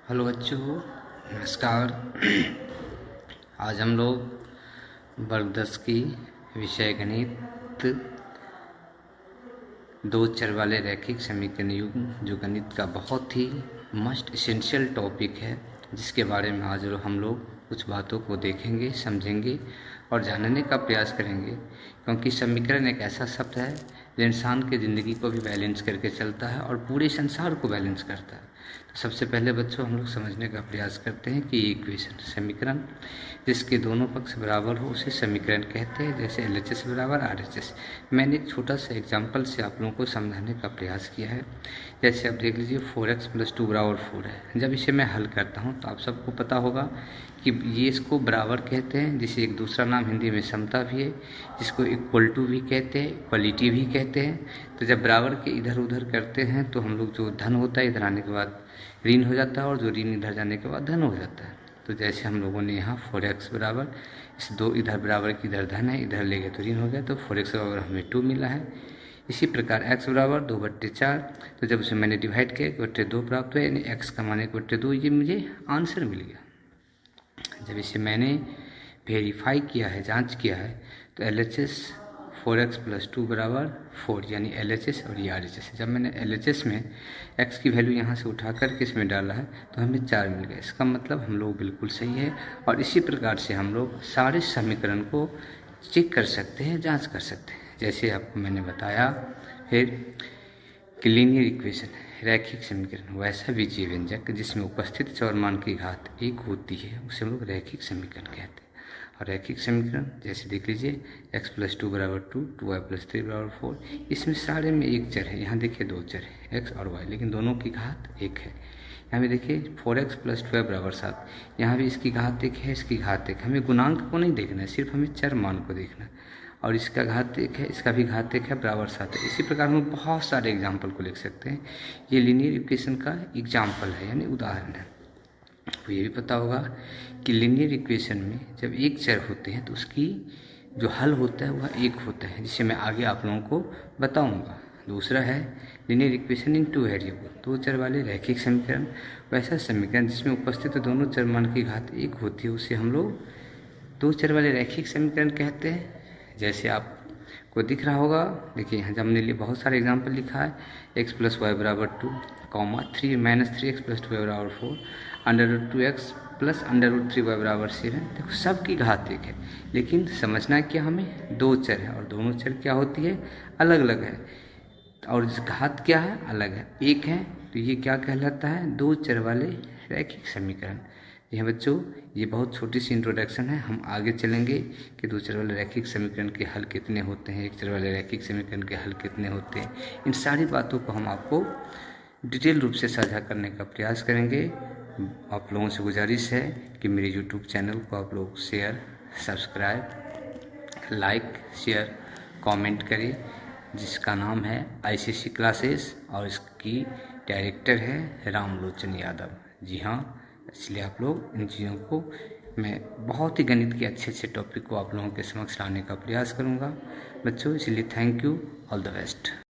Hello बच्चों, नमस्कार। आज हम लोग वर्ग 10 की विषय गणित दो चर वाले रैखिक समीकरण युग्म, जो गणित का बहुत ही मस्ट एसेंशियल टॉपिक है, जिसके बारे में आज हम लोग कुछ बातों को देखेंगे, समझेंगे और जानने का प्रयास करेंगे। क्योंकि समीकरण एक ऐसा शब्द है जो इंसान की ज़िंदगी को भी बैलेंस करके चलता है और पूरे संसार को बैलेंस करता है। तो सबसे पहले बच्चों हम लोग समझने का प्रयास करते हैं कि इक्वेशन समीकरण जिसके दोनों पक्ष बराबर हो उसे समीकरण कहते हैं। जैसे LHS बराबर RHS। मैंने एक छोटा सा एग्जाम्पल से आप लोगों को समझाने का प्रयास किया है। जैसे आप देख लीजिए 4x + 2 बराबर 4 है। जब इसे मैं हल करता हूँ तो आप सबको पता होगा कि ये इसको बराबर कहते हैं, जिसे एक दूसरा नाम हिंदी में समता भी है, जिसको इक्वल टू भी कहते हैं, इक्वलिटी भी कहते हैं। तो जब बराबर के इधर उधर करते हैं तो हम लोग जो धन होता है इधर आने के बाद ऋण हो जाता है और जो ऋण इधर जाने के बाद धन हो जाता है। तो जैसे हम लोगों ने यहाँ 4x बराबर इस दो इधर बराबर की इधर धन है, इधर ले गए तो ऋण हो गया, तो 4x बराबर हमें 2 मिला है। इसी प्रकार x बराबर 2/4, तो जब उसे मैंने डिवाइड किया 1/2 प्राप्त हुआ, यानी x का मान 1/2, ये मुझे आंसर मिल गया। जब इसे मैंने वेरीफाई किया है, जांच किया है, तो LHS 4x + 2 बराबर 4, यानी LHS और ये RHS। जब मैंने LHS में x की वैल्यू यहाँ से उठा कर किस में डाला है तो हमें 4 मिल गया। इसका मतलब हम लोग बिल्कुल सही है। और इसी प्रकार से हम लोग सारे समीकरण को चेक कर सकते हैं, जांच कर सकते हैं। जैसे आपको मैंने बताया फिर कि लीनियर इक्वेशन रैखिक समीकरण वैसा बीजीय व्यंजक जिसमें उपस्थित चरमान की घात 1 होती है उसे हम लोग रैखिक समीकरण कहते हैं। और रैखिक समीकरण जैसे देख लीजिए x + 2 बराबर 2, 2y + 3 बराबर 4, इसमें सारे में एक चर है। यहाँ देखिए दो चर है x और y, लेकिन दोनों की घात 1 है। यहाँ भी देखिए 4x + 12 बराबर 7, यहाँ भी इसकी घात 1 है, इसकी घात 1 है। हमें गुणांक को नहीं देखना है, सिर्फ हमें चर मान को देखना है। और इसका घात 1 है, इसका भी घात 1 है, बराबर 7 है। इसी प्रकार हम बहुत सारे एग्जाम्पल को लिख सकते हैं। ये लीनियर इक्वेशन का एग्जाम्पल है, यानी उदाहरण है। तो ये भी पता होगा कि लीनियर इक्वेशन में जब एक चर होते हैं तो उसकी जो हल होता है वह एक होता है, जिसे मैं आगे आप लोगों को बताऊंगा। दूसरा है लीनियर इक्वेशन इन 2 वेरिएबल, 2 चर वाले रैखिक समीकरण वैसा समीकरण जिसमें उपस्थित दोनों चर मान की घात 1 होती है उसे हम लोग 2 चर वाले रैखिक समीकरण कहते हैं। जैसे आपको दिख रहा होगा, देखिए यहाँ हमने लिए बहुत सारे एग्जाम्पल लिखा है। x + y बराबर 2, 3 - 3x + 2y बराबर 4, √2x + √3y बराबर 7। देखो सबकी घात 1 है, लेकिन समझना क्या हमें, दो चर है और दोनों चर क्या होती है, अलग अलग है। और घात क्या है, अलग है, 1 है। तो ये क्या कहलाता है, दो चर वाले रैखिक समीकरण। जी हाँ बच्चों, ये बहुत छोटी सी इंट्रोडक्शन है। हम आगे चलेंगे कि दो चर वाले रैखिक समीकरण के हल कितने होते हैं, एक चर वाले रैखिक समीकरण के हल कितने होते हैं। इन सारी बातों को हम आपको डिटेल रूप से साझा करने का प्रयास करेंगे। आप लोगों से गुजारिश है कि मेरे YouTube चैनल को आप लोग share, subscribe, like, share, comment करें, जिसका नाम है ICC क्लासेस और इसकी डायरेक्टर है रामलोचन यादव। जी हाँ, इसलिए आप लोग इन चीज़ों को, मैं बहुत ही गणित के अच्छे अच्छे टॉपिक को आप लोगों के समक्ष लाने का प्रयास करूँगा बच्चों। इसलिए thank you, all the best.